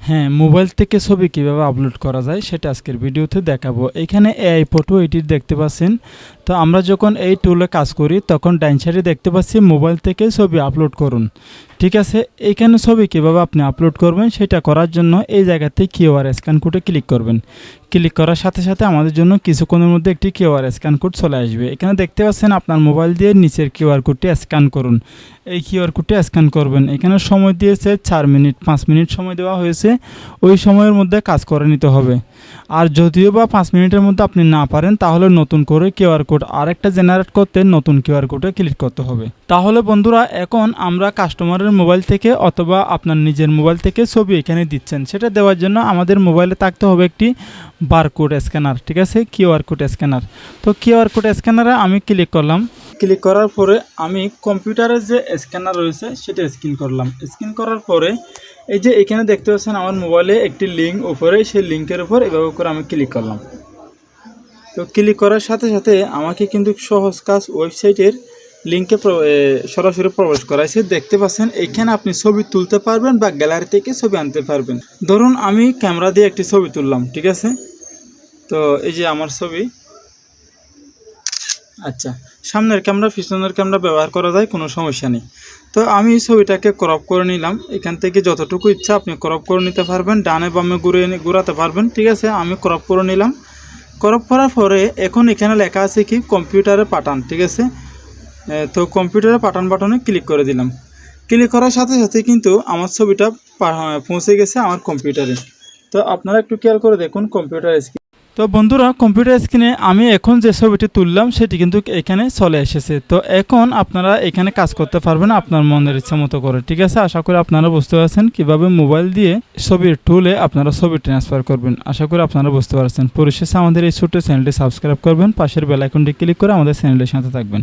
হ্যাঁ, মোবাইল থেকে ছবি কিভাবে আপলোড করা যায় সেটা আজকের ভিডিওতে দেখাবো। এখানে এআই ফটো এডিট দেখতে পাচ্ছেন। তো আমরা যখন এই টুলে কাজ করি তখন ডাইন সাইডে দেখতে পাচ্ছি মোবাইল থেকে ছবি আপলোড করুন। ঠিক আছে, এইখানে ছবি কিভাবে আপনি আপলোড করবেন সেটা করার জন্য এই জায়গাতে কিউআর স্ক্যান কোডে ক্লিক করবেন। ক্লিক করার সাথে সাথে আমাদের জন্য কিছুক্ষণের মধ্যে একটি কিউআর স্ক্যান কোড চলে আসবে। এখানে দেখতে পাচ্ছেন আপনার মোবাইল দিয়ে নিচের কিউআর কোডটি স্ক্যান করুন। এই কিউআর কোডটি স্ক্যান করবেন। এখানে সময় দিয়েছে 4 মিনিট, 5 মিনিট সময় দেওয়া হয়েছে। ওই সময়ের মধ্যে কাজ করে নিতে হবে। আর যদিও বা 5 মিনিটের মধ্যে আপনি না পারেন তাহলে নতুন করে কিউআর কোড আরেকটা জেনারেট করতে নতুন কিউআর কোডে ক্লিক করতে হবে। তাহলে বন্ধুরা, এখন আমরা কাস্টমারের মোবাইল থেকে অথবা আপনার নিজের মোবাইল থেকে ছবি এখানে দিচ্ছেন, সেটা দেওয়ার জন্য আমাদের মোবাইলে থাকতে হবে একটি বারকোড স্ক্যানার। ঠিক আছে, কিউআর কোড স্ক্যানার। তো কিউআর কোড স্ক্যানারে আমি ক্লিক করলাম। ক্লিক করার পরে আমি কম্পিউটারের যে স্ক্যানার রয়েছে সেটা স্ক্যান করলাম। স্ক্যান করার পরে এই যে এখানে দেখতে পাচ্ছেন আমার মোবাইলে একটি লিঙ্ক উপরে, সেই লিঙ্কের উপর এভাবে করে আমি ক্লিক করলাম। তো ক্লিক করার সাথে সাথে আমাকে কিন্তু সহজ কাজ ওয়েবসাইটের লিঙ্কে সরাসরি প্রবেশ করাইছে। দেখতে পাচ্ছেন এখানে আপনি ছবি তুলতে পারবেন বা গ্যালারি থেকে ছবি আনতে পারবেন। ধরুন আমি ক্যামেরা দিয়ে একটি ছবি তুললাম। ঠিক আছে, তো এই যে আমার ছবি। আচ্ছা, সামনের ক্যামেরা পিছনের ক্যামেরা ব্যবহার করা যায়, কোনো সমস্যা নেই। তো আমি ছবিটাকে ক্রপ করে নিলাম। এখান থেকে যতটুকু ইচ্ছা আপনি ক্রপ করে নিতে পারবেন, ডানে বামে ঘুরাতে পারবেন। ঠিক আছে, আমি ক্রপ করে নিলাম। ক্রপ করার পরে এখন এখানে লেখা আছে কি কম্পিউটারে পাঠান। ঠিক আছে, তো কম্পিউটারে পাঠান বাটনে ক্লিক করে দিলাম। ক্লিক করার সাথে সাথে কিন্তু আমার ছবিটা পৌঁছে গেছে আমার কম্পিউটারে। তো আপনারা একটু খেয়াল করে দেখুন কম্পিউটার স্ক্রিন। তো বন্ধুরা, কম্পিউটার স্ক্রিনে আমি এখন যে ছবিটি তুললাম সেটি কিন্তু এখানে চলে এসেছে। তো এখন আপনারা এখানে কাজ করতে পারবেন আপনার মনের ইচ্ছা মতো করে। ঠিক আছে, আশা করি আপনারা বুঝতে পারছেন কিভাবে মোবাইল দিয়ে ছবির টুলে আপনারা ছবি ট্রান্সফার করবেন। আশা করি আপনারা বুঝতে পারছেন। পরিশেষে আমাদের এই ছোট্ট চ্যানেলটি সাবস্ক্রাইব করবেন, পাশের বেল আইকনটি ক্লিক করে আমাদের চ্যানেলের সাথে থাকবেন।